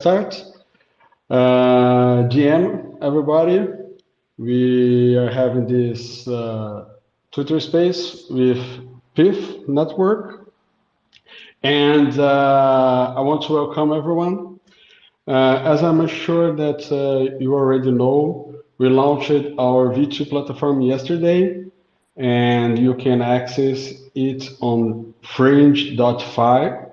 Start. GM, everybody. We are having this Twitter space with Pyth Network, and I want to welcome everyone. As I'm sure that you already know, we launched our V2 platform yesterday, and you can access it on fringe.fi.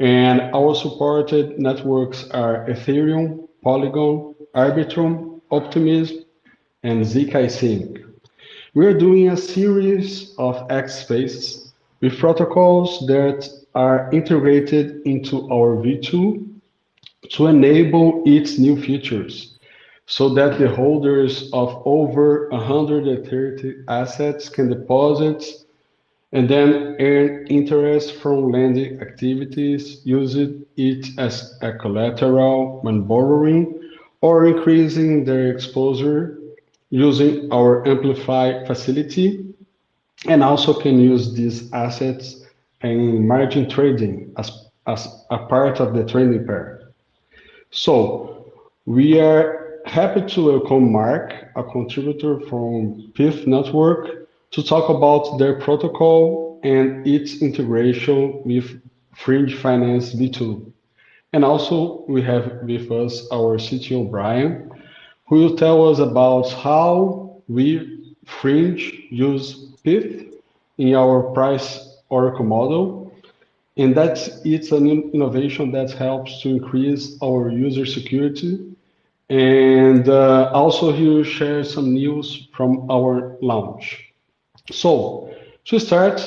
And our supported networks are Ethereum, Polygon, Arbitrum, Optimism, and zk Sync. We are doing a series of X spaces with protocols that are integrated into our V2 to enable its new features so that the holders of over 130 assets can deposit and then earn interest from lending activities, using it as a collateral when borrowing, or increasing their exposure using our Amplify facility, and also can use these assets in margin trading as a part of the trading pair. So we are happy to welcome Mark, a contributor from Pyth Network, to talk about their protocol and its integration with Fringe Finance V2. And also we have with us our CTO Brian, who will tell us about how we Fringe use Pyth in our price oracle model, and it's an innovation that helps to increase our user security. And also he will share some news from our launch. So to start,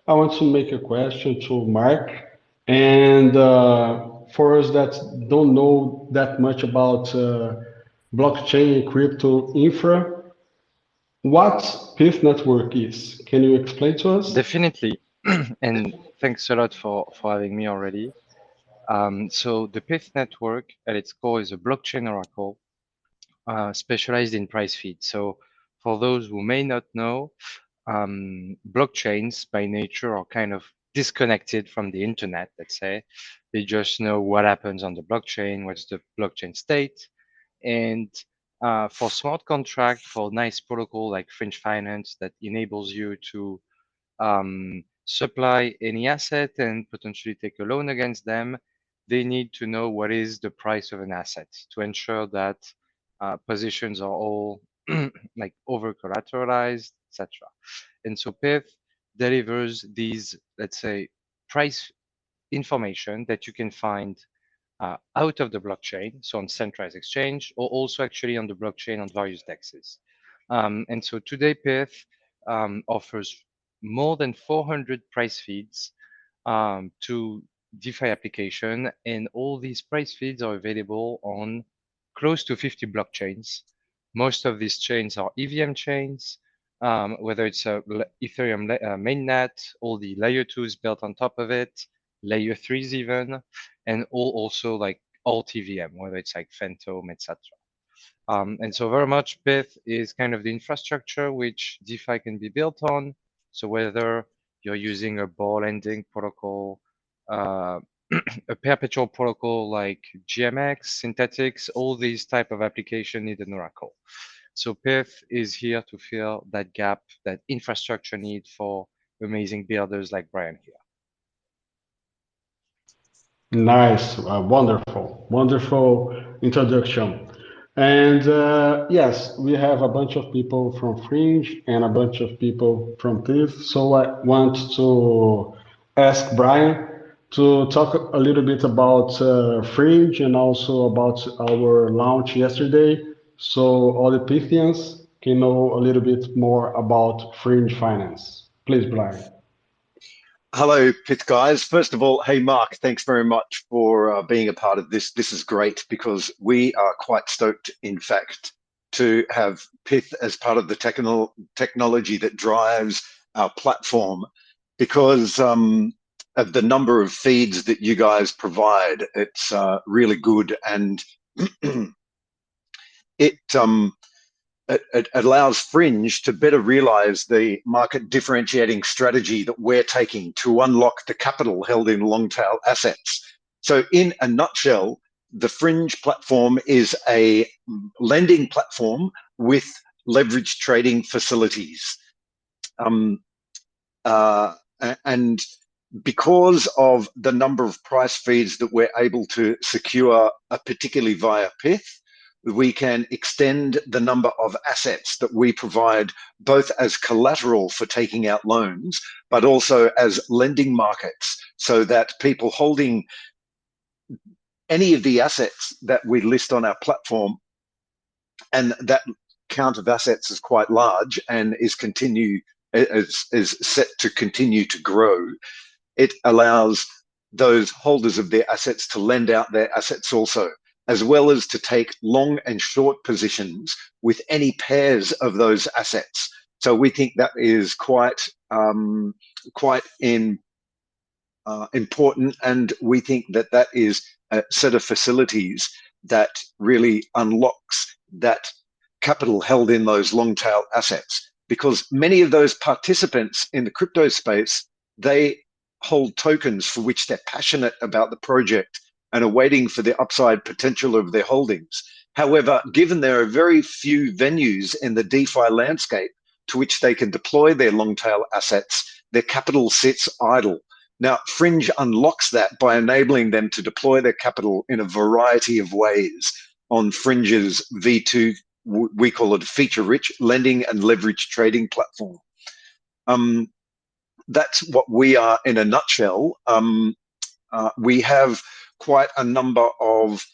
I want to make a question to Mark. And for us that don't know that much about blockchain and crypto infra, what Pyth Network is? Can you explain to us? Definitely. And thanks a lot for having me already. So the Pyth network at its core is a blockchain oracle specialized in price feeds. So for those who may not know, blockchains by nature are kind of disconnected from the internet, let's say. They just know what happens on the blockchain, what's the blockchain state. And for smart contract, for nice protocol like Fringe Finance that enables you to supply any asset and potentially take a loan against them, they need to know what is the price of an asset to ensure that positions are all like over collateralized, etc. And so Pyth delivers these, let's say, price information that you can find out of the blockchain, so on centralized exchange, or also actually on the blockchain on various dexes. And so today Pyth offers more than 400 price feeds to DeFi application, and all these price feeds are available on close to 50 blockchains. Most of these chains are EVM chains, whether it's a Ethereum mainnet, all the layer 2s built on top of it, layer 3s even, and all also like alt EVM, whether it's like Phantom, etc. And so very much Pyth is kind of the infrastructure which DeFi can be built on. So whether you're using a ball lending protocol, uh, a perpetual protocol like GMX, synthetics, all these type of application need an oracle. So Pyth is here to fill that gap, that infrastructure need for amazing builders like Brian here. Nice, wonderful introduction. And yes, we have a bunch of people from Fringe and a bunch of people from Thief. So I want to ask Brian to talk a little bit about Fringe and also about our launch yesterday. So all the Pythians can know a little bit more about Fringe Finance. Please, Brian. Hello, Pyth guys. First of all, hey, Mark, thanks very much for being a part of this. This is great because we are quite stoked, in fact, to have Pyth as part of the technology that drives our platform because of the number of feeds that you guys provide. It's really good, and it allows Fringe to better realize the market differentiating strategy that we're taking to unlock the capital held in long tail assets. So in a nutshell, the Fringe platform is a lending platform with leveraged trading facilities. And because of the number of price feeds that we're able to secure, particularly via Pyth, we can extend the number of assets that we provide both as collateral for taking out loans, but also as lending markets, so that people holding any of the assets that we list on our platform, and that count of assets is quite large and is set to continue to grow. It allows those holders of their assets to lend out their assets also, as well as to take long and short positions with any pairs of those assets. So we think that is quite important, and we think that that is a set of facilities that really unlocks that capital held in those long tail assets, because many of those participants in the crypto space, they hold tokens for which they're passionate about the project and are waiting for the upside potential of their holdings. However, given there are very few venues in the DeFi landscape to which they can deploy their long tail assets, their capital sits idle. Now, Fringe unlocks that by enabling them to deploy their capital in a variety of ways on Fringe's V2, we call it a feature-rich lending and leverage trading platform. That's what we are in a nutshell. We have quite a number of,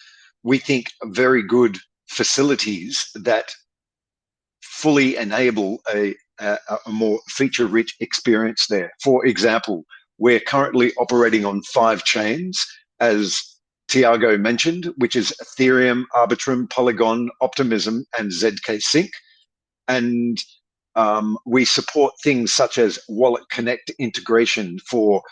we think, very good facilities that fully enable a more feature-rich experience there. For example, we're currently operating on 5 chains, as Tiago mentioned, which is Ethereum, Arbitrum, Polygon, Optimism, and ZK Sync. And we support things such as Wallet Connect integration for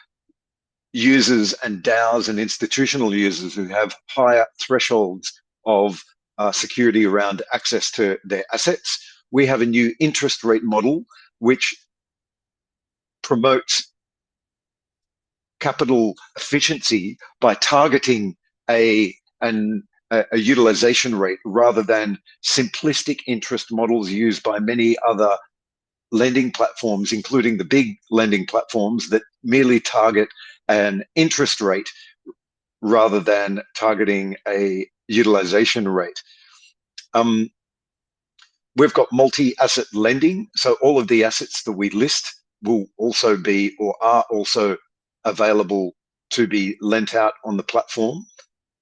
users and DAOs and institutional users who have higher thresholds of security around access to their assets. We have a new interest rate model which promotes capital efficiency by targeting a utilization rate rather than simplistic interest models used by many other lending platforms, including the big lending platforms that merely target an interest rate rather than targeting a utilization rate. We've got multi-asset lending, so all of the assets that we list will also be or are also available to be lent out on the platform.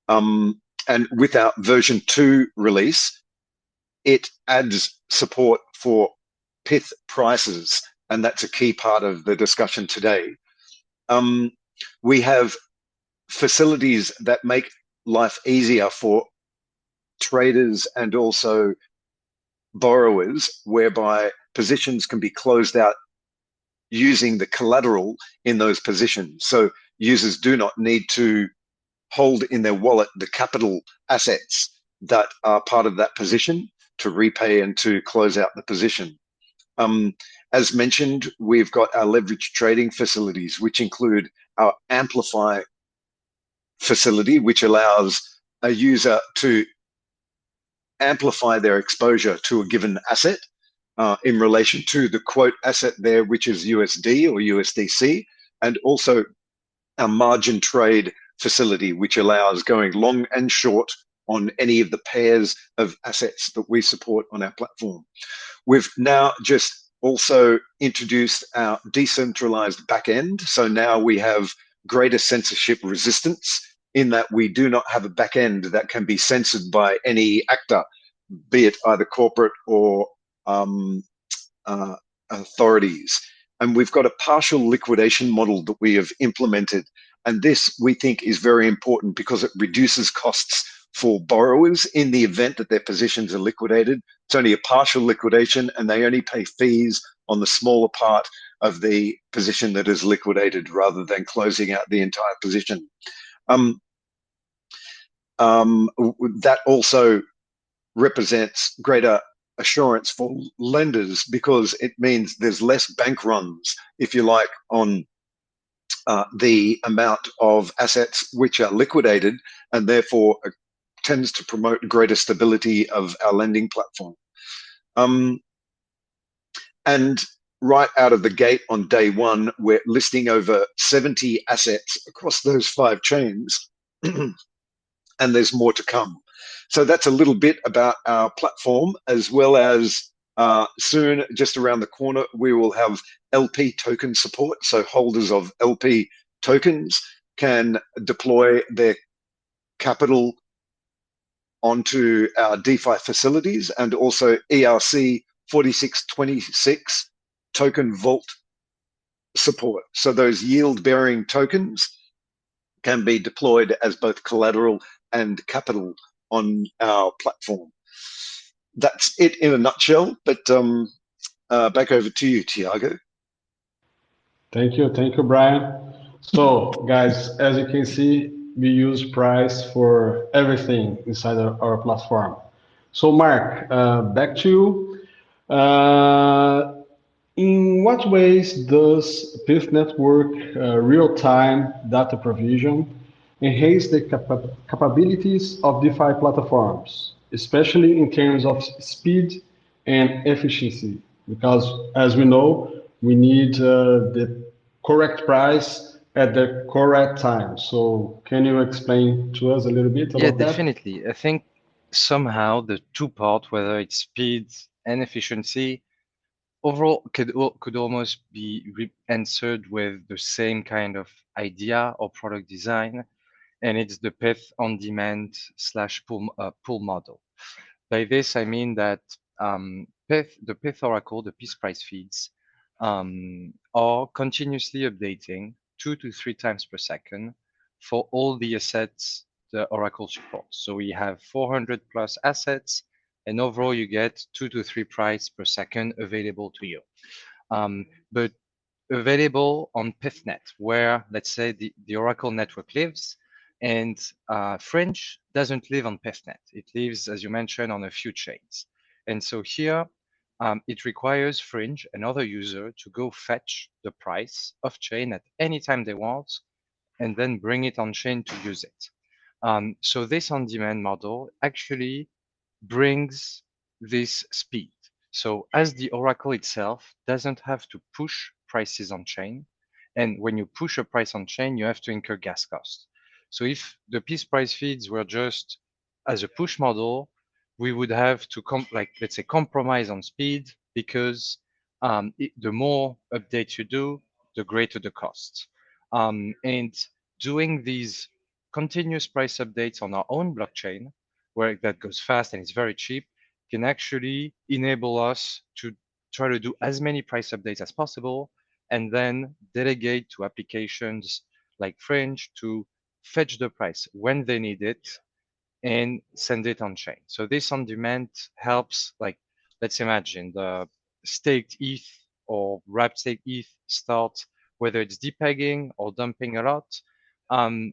And with our version 2 release, it adds support for Pyth prices, and that's a key part of the discussion today. We have facilities that make life easier for traders and also borrowers, whereby positions can be closed out using the collateral in those positions. So users do not need to hold in their wallet the capital assets that are part of that position to repay and to close out the position. As mentioned, we've got our leverage trading facilities, which include our Amplify facility, which allows a user to amplify their exposure to a given asset in relation to the quote asset there, which is USD or USDC, and also our margin trade facility, which allows going long and short on any of the pairs of assets that we support on our platform. We've now just also introduced our decentralized backend. So now we have greater censorship resistance in that we do not have a backend that can be censored by any actor, be it either corporate or authorities. And we've got a partial liquidation model that we have implemented. And this, we think, is very important because it reduces costs for borrowers in the event that their positions are liquidated. It's only a partial liquidation, and they only pay fees on the smaller part of the position that is liquidated rather than closing out the entire position. That also represents greater assurance for lenders because it means there's less bank runs, if you like, on the amount of assets which are liquidated, and therefore tends to promote greater stability of our lending platform. And right out of the gate on day one, we're listing over 70 assets across those 5 chains, and there's more to come. So that's a little bit about our platform, as well as soon, just around the corner, we will have LP token support. So holders of LP tokens can deploy their capital onto our DeFi facilities, and also ERC 4626 token vault support. So those yield-bearing tokens can be deployed as both collateral and capital on our platform. That's it in a nutshell, but back over to you, Tiago. Thank you, Brian. So, guys, as you can see, we use price for everything inside our platform. So, Mark, back to you. In what ways does Pyth Network real-time data provision enhance the capabilities of DeFi platforms, especially in terms of speed and efficiency? Because, as we know, we need the correct price at the correct time. So can you explain to us a little bit about that? Yeah, definitely. I think somehow the two part, whether it's speed and efficiency, overall could almost be answered with the same kind of idea or product design, and it's the Pyth on demand slash pool model. By this, I mean that the Pyth Oracle, the Pyth Price Feeds, are continuously updating 2 to 3 times per second for all the assets the Oracle supports. So we have 400 plus assets, and overall you get 2 to 3 price per second available to you. But available on PythNet, where let's say the Oracle network lives, and Fringe doesn't live on PythNet. It lives, as you mentioned, on a few chains. And so here, it requires Fringe, another user, to go fetch the price of chain at any time they want, and then bring it on chain to use it. So this on-demand model actually brings this speed. So as the Oracle itself doesn't have to push prices on chain, and when you push a price on chain, you have to incur gas costs. So if the Pyth price feeds were just as a push model, we would have to let's say compromise on speed, because the more updates you do, the greater the cost. And doing these continuous price updates on our own blockchain, where that goes fast and it's very cheap, can actually enable us to try to do as many price updates as possible, and then delegate to applications like Fringe to fetch the price when they need it and send it on chain. So this on demand helps, like, let's imagine the staked ETH or wrapped stake ETH start, whether it's depegging or dumping a lot,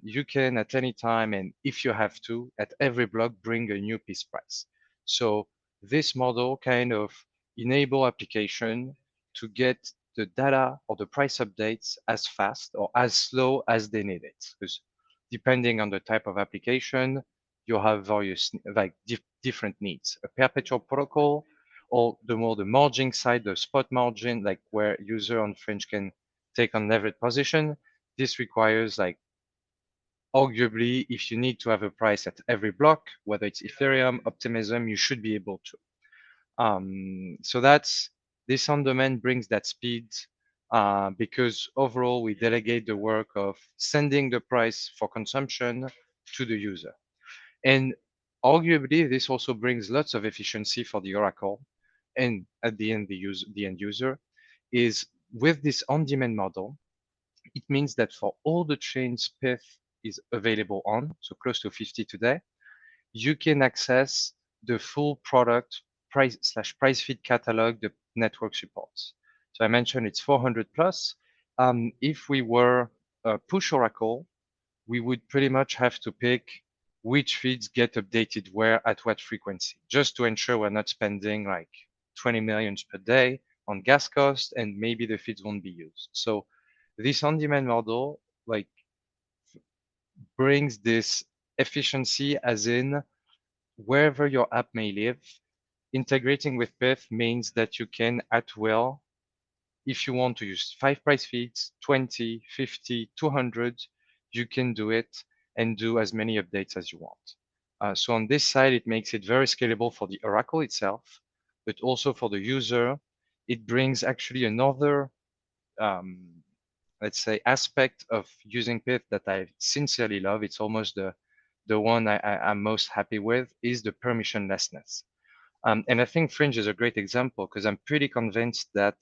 you can at any time, and if you have to, at every block, bring a new Pyth price. So this model kind of enable application to get the data or the price updates as fast or as slow as they need it. Because depending on the type of application, you have various different needs. A perpetual protocol, or the margin side, the spot margin, like where user on Fringe can take on leverage position. This requires, like, arguably, if you need to have a price at every block, whether it's Ethereum, Optimism, you should be able to. So that's this on demand brings that speed, because overall we delegate the work of sending the price for consumption to the user. And arguably, this also brings lots of efficiency for the Oracle. And at the end, the end user is, with this on-demand model, it means that for all the chains Pyth is available on, so close to 50 today, you can access the full product price feed catalog the network supports. So I mentioned it's 400 plus. If we were a push Oracle, we would pretty much have to pick which feeds get updated where at what frequency, just to ensure we're not spending like 20 million per day on gas cost, and maybe the feeds won't be used. So this on-demand model, like, brings this efficiency, as in wherever your app may live, integrating with Pyth means that you can at will, if you want to use 5 price feeds, 20, 50, 200, you can do it and do as many updates as you want. So on this side, it makes it very scalable for the Oracle itself, but also for the user. It brings actually another, let's say, aspect of using Pyth that I sincerely love. It's almost the one I'm most happy with, is the permissionlessness. And I think Fringe is a great example because I'm pretty convinced that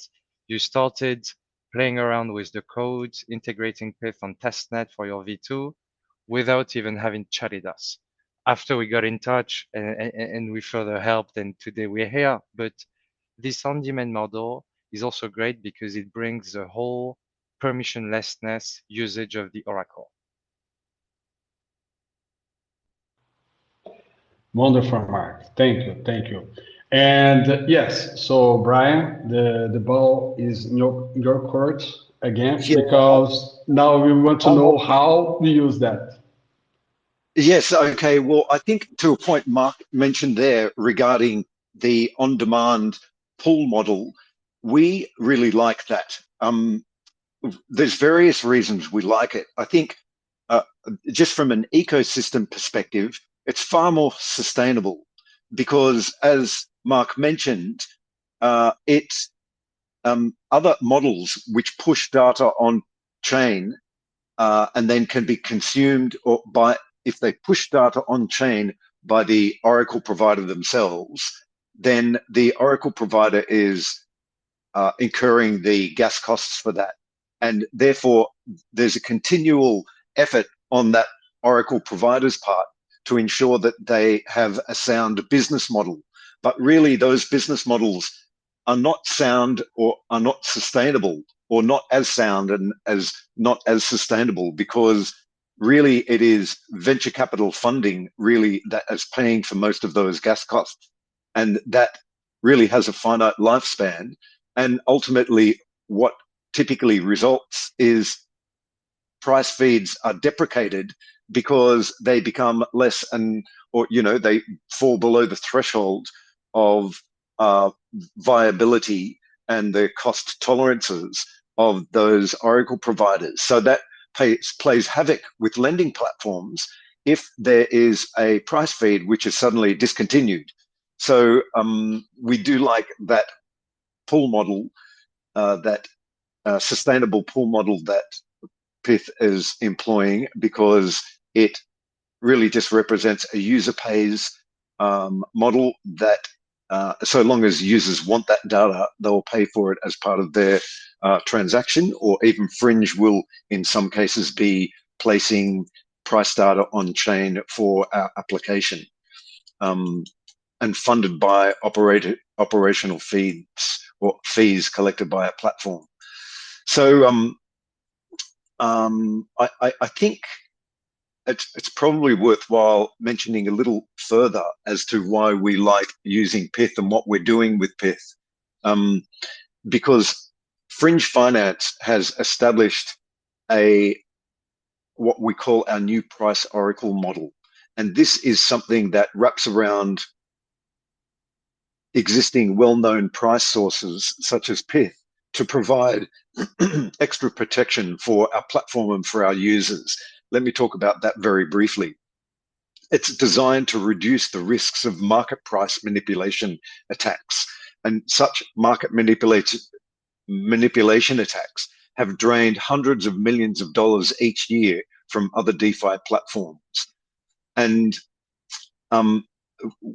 you started playing around with the code, integrating Pyth on testnet for your V2 without even having chatted us. After we got in touch and we further helped, and today we're here. But this on-demand model is also great because it brings the whole permissionlessness usage of the Oracle. Wonderful, Mark. Thank you. Thank you. And yes, so Brian, the ball is in your court again, Yeah. because now we want to know how we use that. Yes, okay. Well, I think to a point Mark mentioned there regarding the on-demand pull model, we really like that. There's various reasons we like it. I think just from an ecosystem perspective, it's far more sustainable because, as Mark mentioned, it's other models which push data on chain and then can be consumed or by, if they push data on chain by the Oracle provider themselves, then the Oracle provider is incurring the gas costs for that. And therefore, there's a continual effort on that Oracle provider's part to ensure that they have a sound business model. But really, those business models are not sound or are not sustainable, or not as sound and as not as sustainable, because really it is venture capital funding really that is paying for most of those gas costs. And that really has a finite lifespan. And ultimately, what typically results is price feeds are deprecated because they become less or they fall below the threshold of viability and the cost tolerances of those Oracle providers. So that plays havoc with lending platforms if there is a price feed which is suddenly discontinued. So we do like that pull model, that sustainable pull model that Pyth is employing, because it really just represents a user pays model that so long as users want that data, they'll pay for it as part of their transaction, or even Fringe will, in some cases, be placing price data on chain for our application, and funded by operational feeds or fees collected by a platform. So I think it's probably worthwhile mentioning a little further as to why we like using Pyth and what we're doing with Pyth, because Fringe Finance has established what we call our new price Oracle model. And this is something that wraps around existing well-known price sources such as Pyth to provide extra protection for our platform and for our users. Let me talk about that very briefly. It's designed to reduce the risks of market price manipulation attacks, and such market manipulation attacks have drained hundreds of millions of dollars each year from other DeFi platforms. And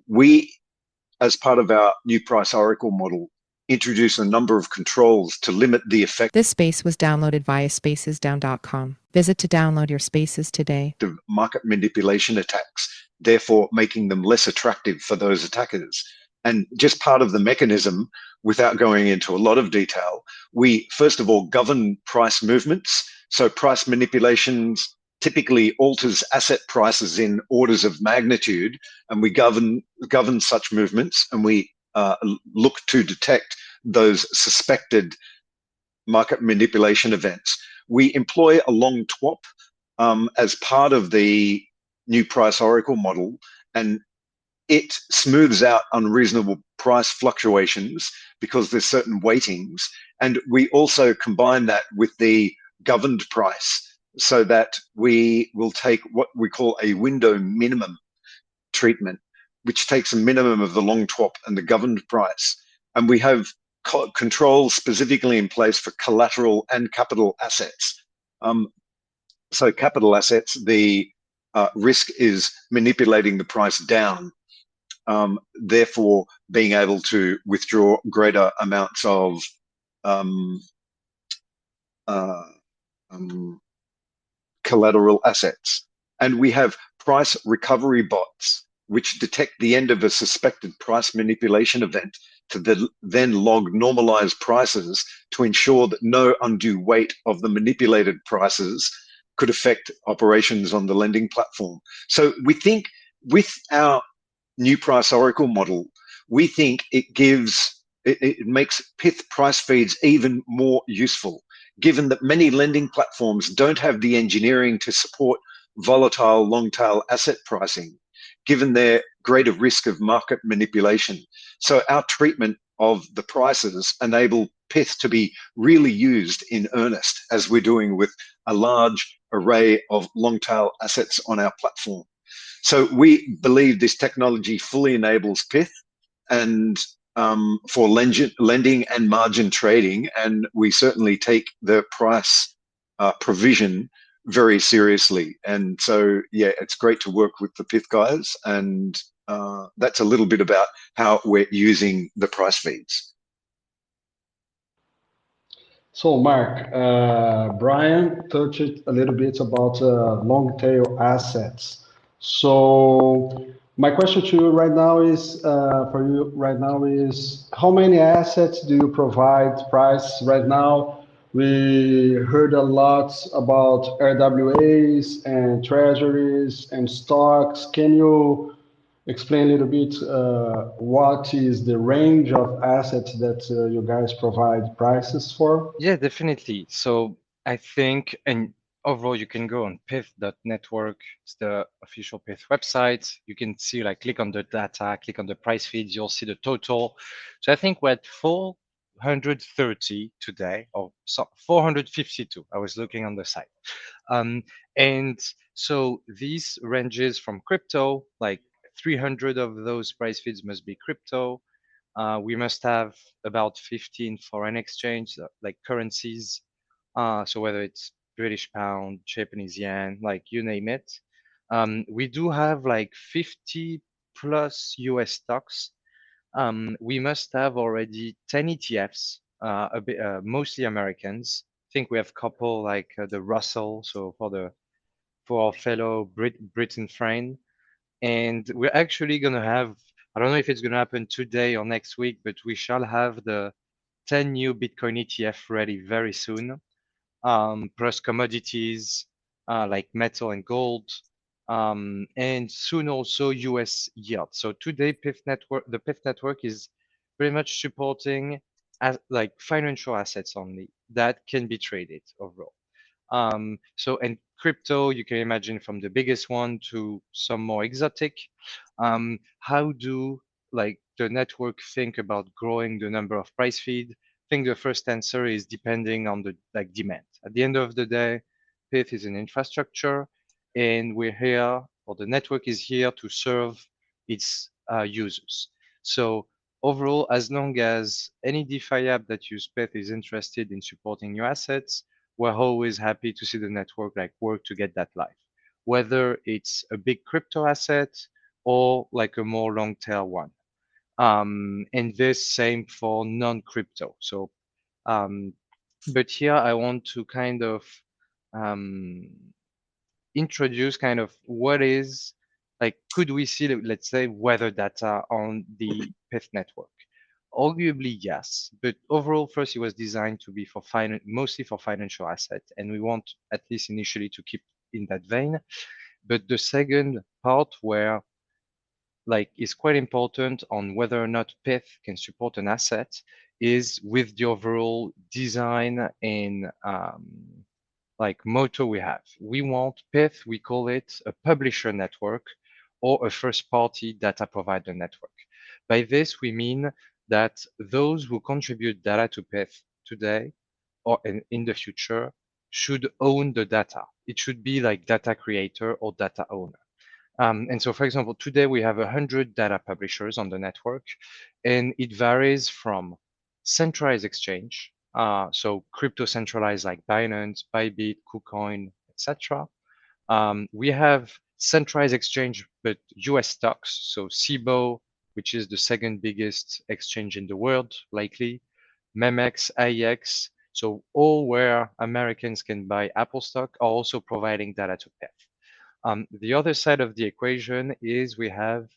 we, as part of our new price Oracle model, introduce a number of controls to limit the effect. This space was downloaded via spacesdown.com. Visit to download your spaces today. Of market manipulation attacks, therefore making them less attractive for those attackers. And just part of the mechanism, without going into a lot of detail, we first of all govern price movements. So price manipulations typically alters asset prices in orders of magnitude, and we govern such movements, and we look to detect those suspected market manipulation events. We employ a long TWAP as part of the new price Oracle model, and it smooths out unreasonable price fluctuations because there's certain weightings. And we also combine that with the governed price so that we will take what we call a window minimum treatment, which takes a minimum of the long TWAP and the governed price. And we have controls specifically in place for collateral and capital assets. So capital assets, the risk is manipulating the price down, therefore being able to withdraw greater amounts of collateral assets. And we have price recovery bots, which detect the end of a suspected price manipulation event to then log normalized prices to ensure that no undue weight of the manipulated prices could affect operations on the lending platform. So we think with our new price oracle model, we think it makes Pyth price feeds even more useful, given that many lending platforms don't have the engineering to support volatile long tail asset pricing, given their greater risk of market manipulation. So our treatment of the prices enable Pyth to be really used in earnest, as we're doing with a large array of long tail assets on our platform. So we believe this technology fully enables Pyth and for lending and margin trading, and we certainly take the price provision very seriously. And so, yeah, it's great to work with the Pyth guys, and that's a little bit about how we're using the price feeds. So, Mark, Brian touched a little bit about long tail assets. So, my question to you right now is, how many assets do you provide price right now? We heard a lot about RWAs and treasuries and stocks. Can you explain a little bit what is the range of assets that you guys provide prices for? Yeah, definitely. So I think, and overall, you can go on pyth.network. It's the official Pyth website. You can see, like, click on the data, click on the price feeds, you'll see the total. So I think we're at 430 today, or 452. I was looking on the site. And so these ranges from crypto, like 300 of those price feeds must be crypto. We must have about 15 foreign exchange, like currencies. So whether it's British pound, Japanese yen, like you name it. We do have like 50 plus US stocks. We must have already 10 ETFs, mostly Americans. I think we have a couple like the Russell, so for our fellow Britain friend. And we're actually going to have, I don't know if it's going to happen today or next week, but we shall have the 10 new Bitcoin ETF ready very soon, plus commodities like metal and gold, and soon also US yield. So today, the Pyth network is pretty much supporting like financial assets only that can be traded overall. So, and crypto, you can imagine from the biggest one to some more exotic. How do like the network think about growing the number of price feed? I think the first answer is depending on the like demand. At the end of the day, Pyth is an infrastructure, and we're here, or the network is here to serve its users. So overall, as long as any DeFi app that use Pyth is interested in supporting your assets, we're always happy to see the network like work to get that live, whether it's a big crypto asset or like a more long tail one. And this same for non-crypto. So, but here I want to kind of um, introduce kind of what is like, could we see, let's say, weather data on the Pyth network? Arguably, yes, but overall, first it was designed to be for mostly for financial assets, and we want at least initially to keep in that vein. But the second part, where like is quite important on whether or not Pyth can support an asset, is with the overall design and like motto we have. We want Pyth, we call it a publisher network, or a first-party data provider network. By this, we mean that those who contribute data to Pyth today or in the future should own the data. It should be like data creator or data owner. And so, for example, today we have 100 data publishers on the network, and it varies from centralized exchange, so crypto centralized like Binance, Bybit, KuCoin, etc. We have centralized exchange, but US stocks, so CBOE, which is the second biggest exchange in the world, likely, MEMX, IEX, so all where Americans can buy Apple stock are also providing data to Pyth. The other side of the equation is we have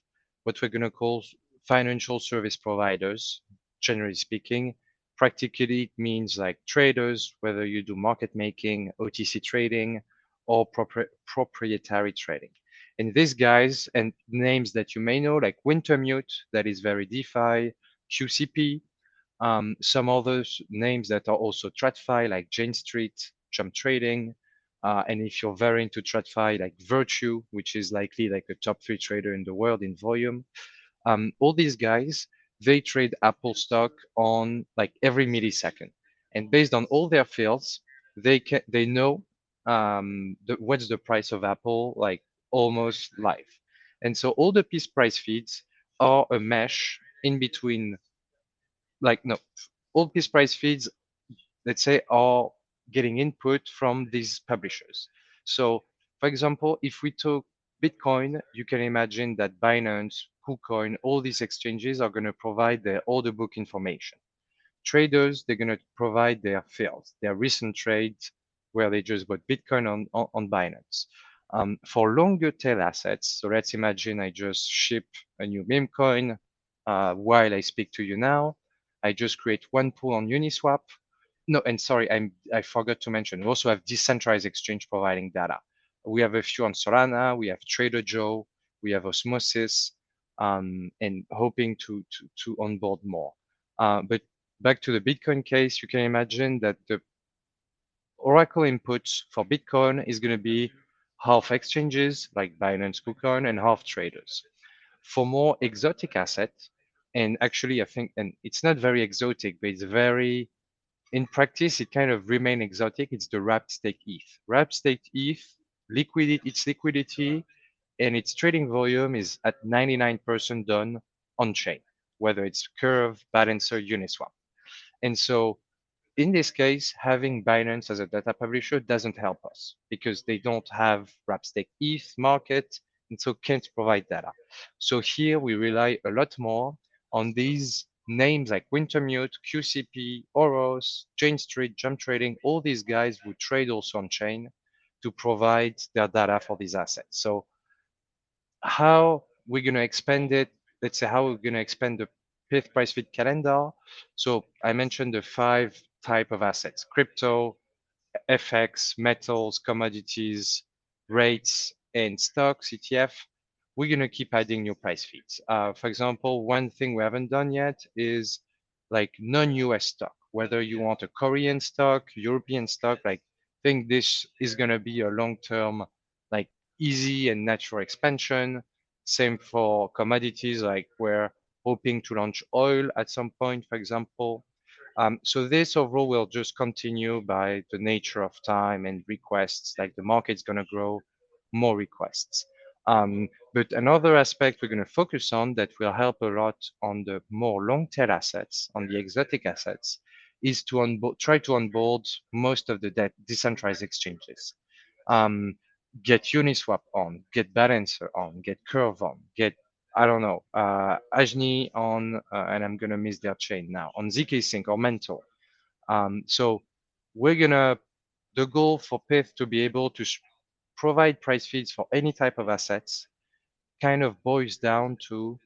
what we're going to call financial service providers, generally speaking. Practically, it means like traders, whether you do market making, OTC trading, or proprietary trading. And these guys and names that you may know, like Wintermute, that is very DeFi, QCP, some other names that are also TradFi, like Jane Street, Jump Trading, and if you're very into TradFi, like Virtue, which is likely like a top 3 trader in the world in volume. All these guys, they trade Apple stock on like every millisecond, and based on all their fields, they know what's the price of Apple like almost live. And so all the Pyth price feeds are a mesh in between, like no, all Pyth price feeds, let's say, are getting input from these publishers. So, for example, if we took Bitcoin, you can imagine that Binance, KuCoin, all these exchanges are going to provide their order book information. Traders, they're going to provide their fields, their recent trades where they just bought Bitcoin on Binance. For longer tail assets, so let's imagine I just ship a new meme coin while I speak to you now. I just create one pool on Uniswap. No, and sorry, I forgot to mention, we also have decentralized exchange providing data. We have a few on Solana, we have Trader Joe, we have Osmosis, and hoping to onboard more. But back to the Bitcoin case, you can imagine that the Oracle inputs for Bitcoin is going to be half exchanges like Binance, KuCoin, and half traders. For more exotic assets, and actually I think, and it's not very exotic, but it's very, in practice, it kind of remain exotic. It's the wrapped stake ETH. Wrapped stake ETH, its liquidity and its trading volume is at 99% done on chain, whether it's Curve, Balancer, Uniswap. And so in this case, having Binance as a data publisher doesn't help us because they don't have wrapped stake ETH market and so can't provide data. So here we rely a lot more on these names like Wintermute, QCP, Oros, Jane Street, Jump Trading, all these guys who trade also on chain to provide their data for these assets. So how we're going to expand it, let's say how we're going to expand the Pyth price feed calendar. So I mentioned the 5 type of assets: crypto, FX, metals, commodities, rates, and stocks, ETF. We're going to keep adding new price feeds. For example, one thing we haven't done yet is like non-US stock, whether you want a Korean stock, European stock, like I think this is going to be a long-term, like easy and natural expansion. Same for commodities, like we're hoping to launch oil at some point, for example. So this overall will just continue by the nature of time and requests, like the market's going to grow, more requests. But another aspect we're going to focus on that will help a lot on the more long tail assets, on the exotic assets, is to try to onboard most of the decentralized exchanges. Get Uniswap on, get Balancer on, get Curve on, get, I don't know, Ajni on, and I'm going to miss their chain now, on zkSync or Mental. So we're going to, the goal for Pyth to be able to provide price feeds for any type of assets kind of boils down to,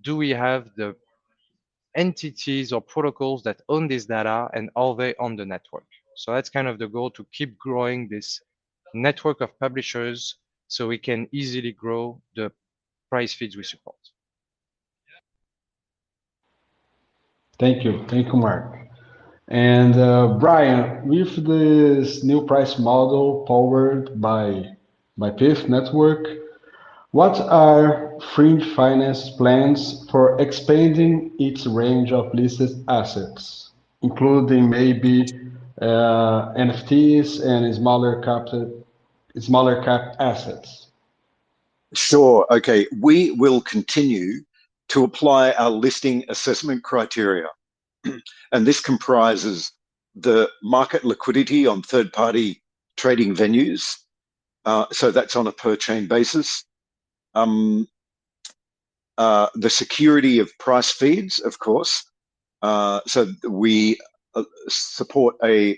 do we have the entities or protocols that own this data and are they on the network? So that's kind of the goal, to keep growing this network of publishers so we can easily grow the price feeds we support. Thank you, Mark. And Brian, with this new price model powered by Pyth network, What are Fringe Finance plans for expanding its range of listed assets, including maybe NFTs and smaller cap assets? Sure. Okay. We will continue to apply our listing assessment criteria. And this comprises the market liquidity on third-party trading venues. So that's on a per-chain basis. The security of price feeds, of course. So we support a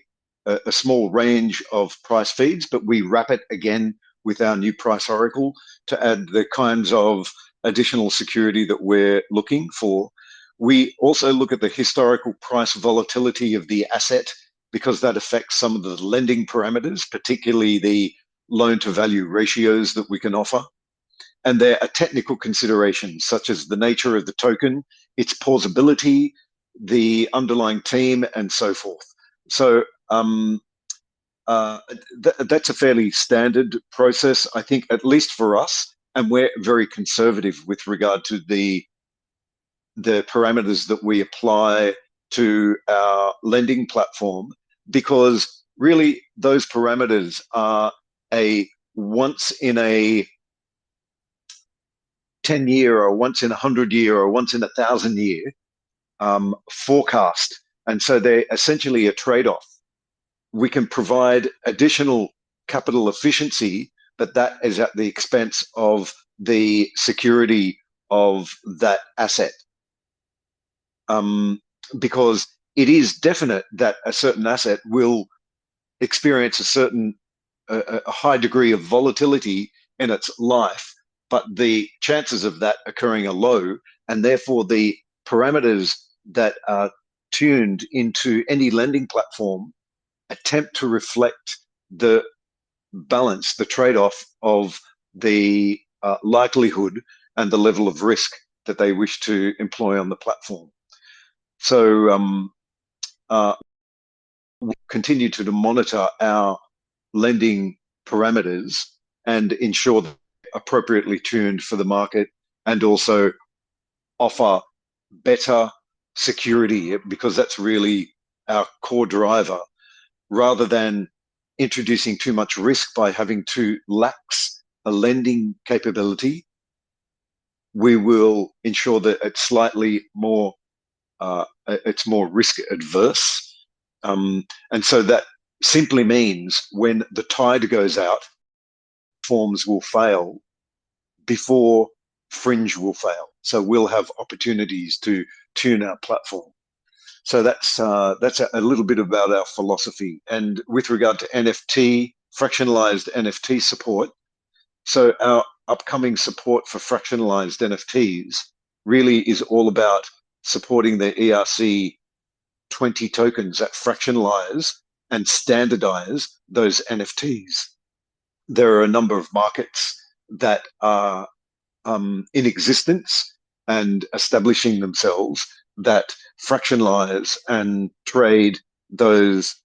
small range of price feeds, but we wrap it again with our new price oracle to add the kinds of additional security that we're looking for. We also look at the historical price volatility of the asset because that affects some of the lending parameters, particularly the loan to value ratios that we can offer. And there are technical considerations such as the nature of the token, its pausability, the underlying team, and so forth. So that's a fairly standard process, I think, at least for us. And we're very conservative with regard to the parameters that we apply to our lending platform, because really those parameters are a once in a 10-year or once in 100-year or once in 1,000-year forecast. And so they're essentially a trade-off. We can provide additional capital efficiency, but that is at the expense of the security of that asset. Because it is definite that a certain asset will experience a high degree of volatility in its life, but the chances of that occurring are low, and therefore the parameters that are tuned into any lending platform attempt to reflect the balance, the trade-off of the likelihood and the level of risk that they wish to employ on the platform. So we continue to monitor our lending parameters and ensure that they're appropriately tuned for the market, and also offer better security, because that's really our core driver, rather than introducing too much risk by having to lax a lending capability. We will ensure that it's slightly more it's more risk adverse. And so that simply means when the tide goes out, forms will fail before Fringe will fail. So we'll have opportunities to tune our platform. So that's a little bit about our philosophy. And with regard to NFT, fractionalized NFT support, so our upcoming support for fractionalized NFTs really is all about supporting the ERC 20 tokens that fractionalize and standardize those NFTs. There are a number of markets that are in existence and establishing themselves that fractionalize and trade those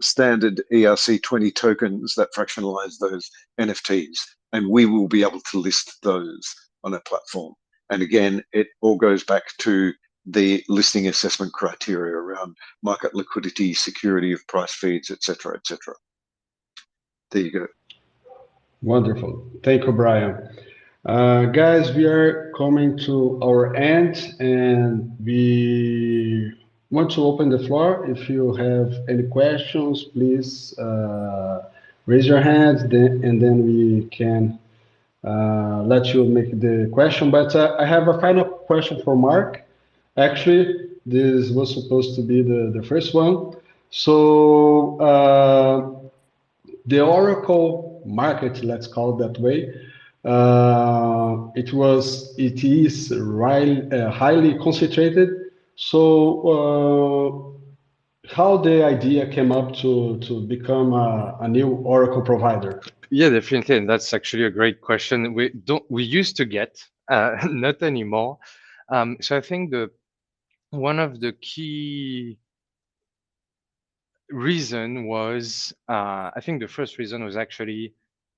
standard ERC 20 tokens that fractionalize those NFTs. And we will be able to list those on a platform. And again, it all goes back to the listing assessment criteria around market liquidity, security of price feeds, etc., etc. There you go. Wonderful. Thank you, Brian. Guys, we are coming to our end, and we want to open the floor. If you have any questions, please raise your hands, and then we can let you make the question. But I have a final question for Mark. Actually, this was supposed to be the first one. So the Oracle market, let's call it that way, it is highly concentrated. So how the idea came up to become a new Oracle provider? Yeah, definitely, and that's actually a great question. We used to get, not anymore. So I think one of the key reason was, I think the first reason was actually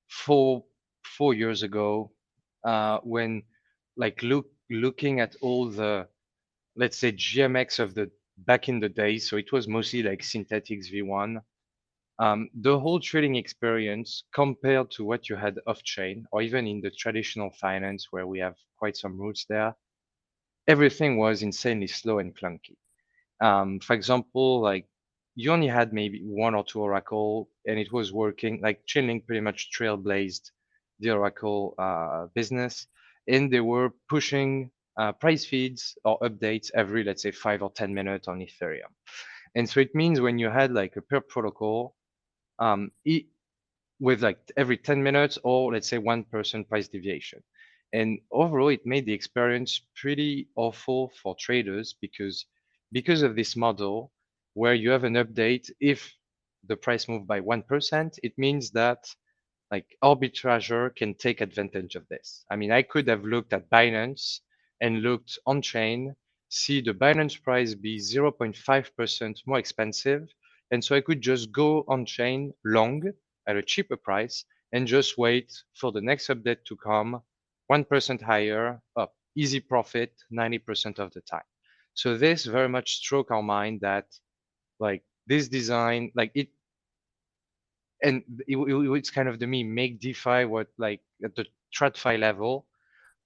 for 4 years ago, when like looking at all the, let's say, GMX of the back in the day. So it was mostly like synthetics V1. The whole trading experience compared to what you had off chain or even in the traditional finance where we have quite some roots there, everything was insanely slow and clunky. For example, like you only had maybe one or two Oracle and it was working, like Chainlink pretty much trailblazed the Oracle business, and they were pushing price feeds or updates every, let's say, 5 or 10 minutes on Ethereum. And so it means when you had like a per protocol, it, with like every 10 minutes or let's say 1% price deviation. And overall, it made the experience pretty awful for traders because of this model where you have an update. If the price moved by 1%, it means that like arbitrager can take advantage of this. I mean, I could have looked at Binance and looked on chain, see the Binance price be 0.5% more expensive. And so I could just go on chain long at a cheaper price and just wait for the next update to come 1% higher up, easy profit 90% of the time. So this very much struck our mind that like this design, like it, and it's kind of the meme, make DeFi what like at the TradFi level,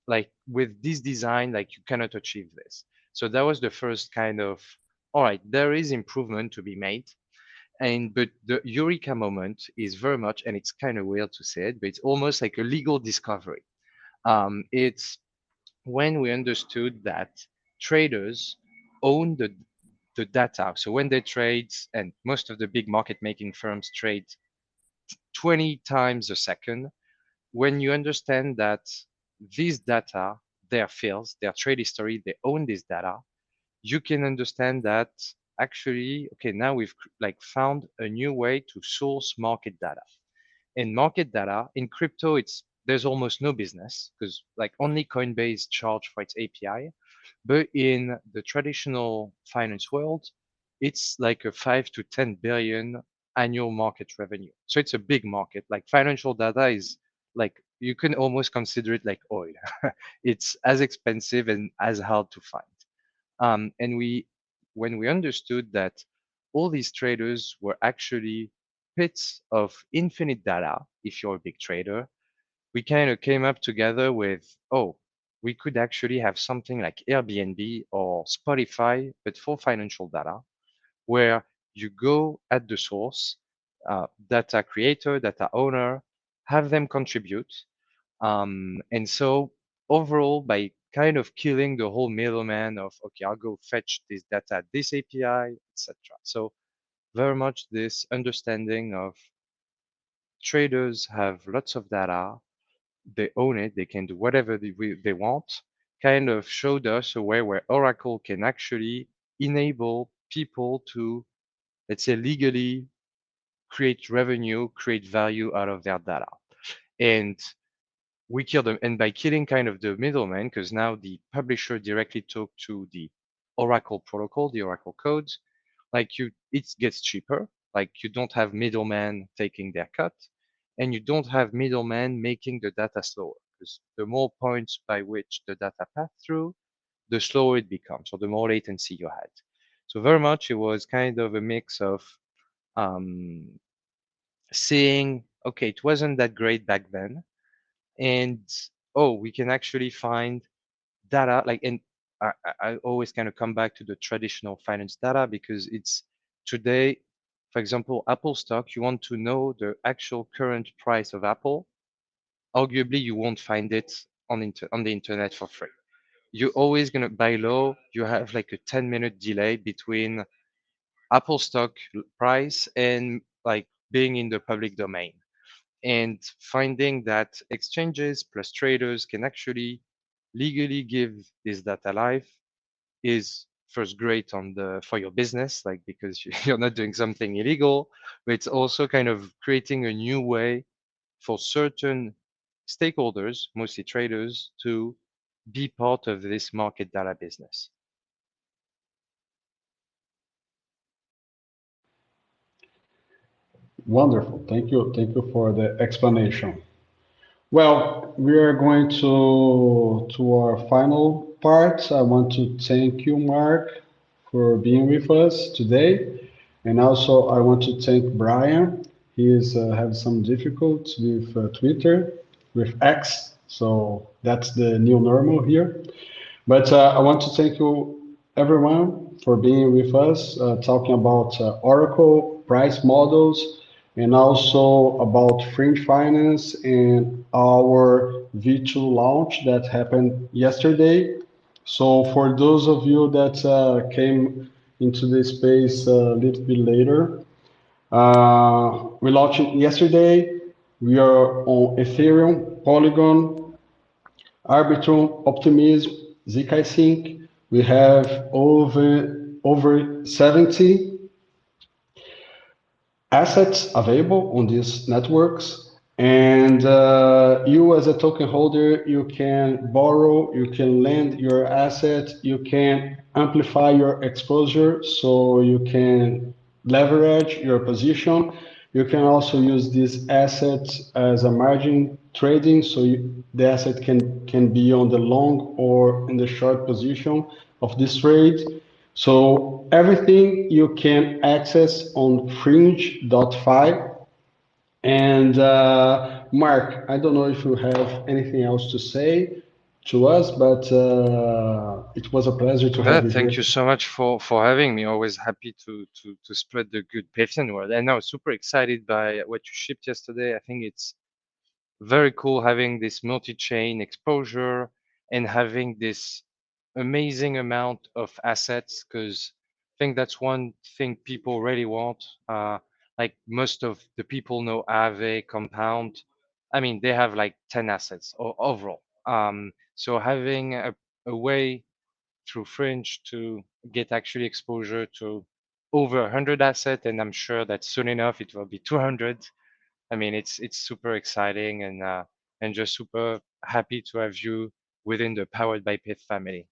like with this design, like you cannot achieve this. So that was the first kind of, all right, there is improvement to be made. And but the eureka moment is very much, and it's kind of weird to say it, but it's almost like a legal discovery. It's when we understood that traders own the data. So when they trade, and most of the big market making firms trade 20 times a second, when you understand that these data, their fields, their trade history, they own this data, you can understand that actually, okay, now we've like found a new way to source market data. And market data in crypto, there's almost no business because like only Coinbase charge for its API. But in the traditional finance world, it's like a 5 to 10 billion annual market revenue. So it's a big market. Like financial data is like you can almost consider it like oil. It's as expensive and as hard to find. And when we understood that all these traders were actually pits of infinite data, if you're a big trader, we kind of came up together with, oh, we could actually have something like Airbnb or Spotify, but for financial data, where you go at the source, data creator, data owner, have them contribute. And so overall, by kind of killing the whole middleman of, okay, I'll go fetch this data at this API, etc. So very much this understanding of traders have lots of data, they own it, they can do whatever they want, kind of showed us a way where Oracle can actually enable people to, let's say, legally create revenue, create value out of their data. And we kill them. And by killing kind of the middleman, because now the publisher directly talk to the Oracle protocol, the Oracle codes, like it gets cheaper. Like you don't have middlemen taking their cut, and you don't have middlemen making the data slower. Because the more points by which the data pass through, the slower it becomes, or the more latency you had. So very much it was kind of a mix of um, seeing, okay, it wasn't that great back then, and oh, we can actually find data like, and I always kind of come back to the traditional finance data because it's today, for example, Apple stock, you want to know the actual current price of Apple, arguably you won't find it on the internet for free. You're always going to buy low. You have like a 10-minute delay between Apple stock price and like being in the public domain. And finding that exchanges plus traders can actually legally give this data life is first great for your business, like because you're not doing something illegal, but it's also kind of creating a new way for certain stakeholders, mostly traders, to be part of this market data business. Wonderful. Thank you. Thank you for the explanation. Well, we are going to our final part. I want to thank you, Mark, for being with us today. And also, I want to thank Brian. He is have some difficulties with Twitter, with X. So that's the new normal here. But I want to thank you, everyone, for being with us, talking about Oracle price models and also about Fringe Finance and our V2 launch that happened yesterday. So for those of you that came into the space a little bit later, we launched it yesterday. We are on Ethereum, Polygon, Arbitrum, Optimism, zk Sync. We have over 70 assets available on these networks. And you as a token holder, you can borrow, you can lend your asset, you can amplify your exposure so you can leverage your position. You can also use these assets as a margin trading, so the asset can be on the long or in the short position of this trade. So everything you can access on fringe.fi. And Mark, I don't know if you have anything else to say to us, but it was a pleasure to have you Thank you here. so much for having me. Always happy to spread the good Python word. And now super excited by what you shipped yesterday. I think it's very cool having this multi-chain exposure and having this amazing amount of assets, because I think that's one thing people really want. Like most of the people know Aave, Compound. I mean, they have like 10 assets overall. So having a way through Fringe to get actually exposure to over 100 assets, and I'm sure that soon enough it will be 200. I mean, it's super exciting and just super happy to have you within the Powered by Pyth family.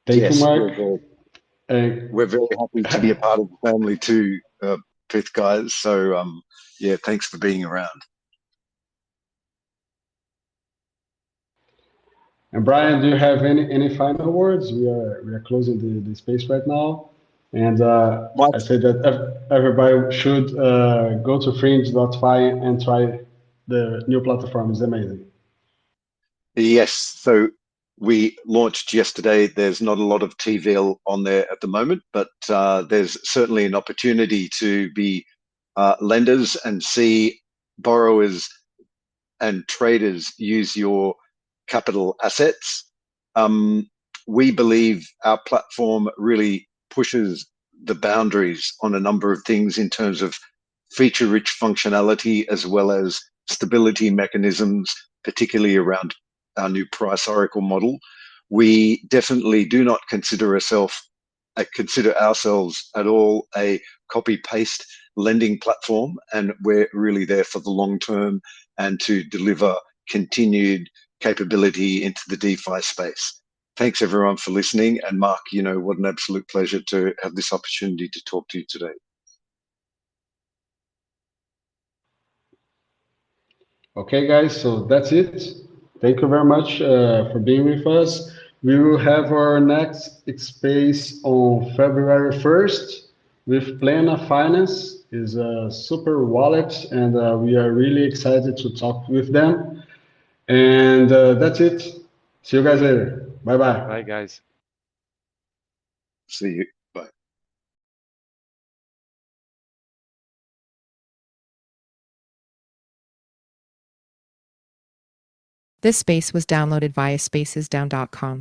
Thank you, Yes, Mark. And we're very happy to be a part of the family too, Pyth guys. So yeah, thanks for being around. Brian, do you have any final words? We are closing the space right now. And Mike, I say that everybody should go to fringe.fi and try the new platform. It's amazing. yes. So we launched yesterday. There's not a lot of TVL on there at the moment, but there's certainly an opportunity to be lenders and see borrowers and traders use your capital assets. We believe our platform really pushes the boundaries on a number of things in terms of feature-rich functionality as well as stability mechanisms, particularly around our new price oracle model. We definitely do not consider ourselves at all a copy-paste lending platform, and we're really there for the long term and to deliver continued capability into the DeFi space. Thanks everyone for listening. And Mark, what an absolute pleasure to have this opportunity to talk to you today. Okay, guys, so that's it. Thank you very much for being with us. We will have our next space on February 1st with Plena Finance. Is a super wallet, and we are really excited to talk with them. And that's it. See you guys later. Bye Bye, bye. guys. See you. Bye. This space was downloaded via spacesdown.com.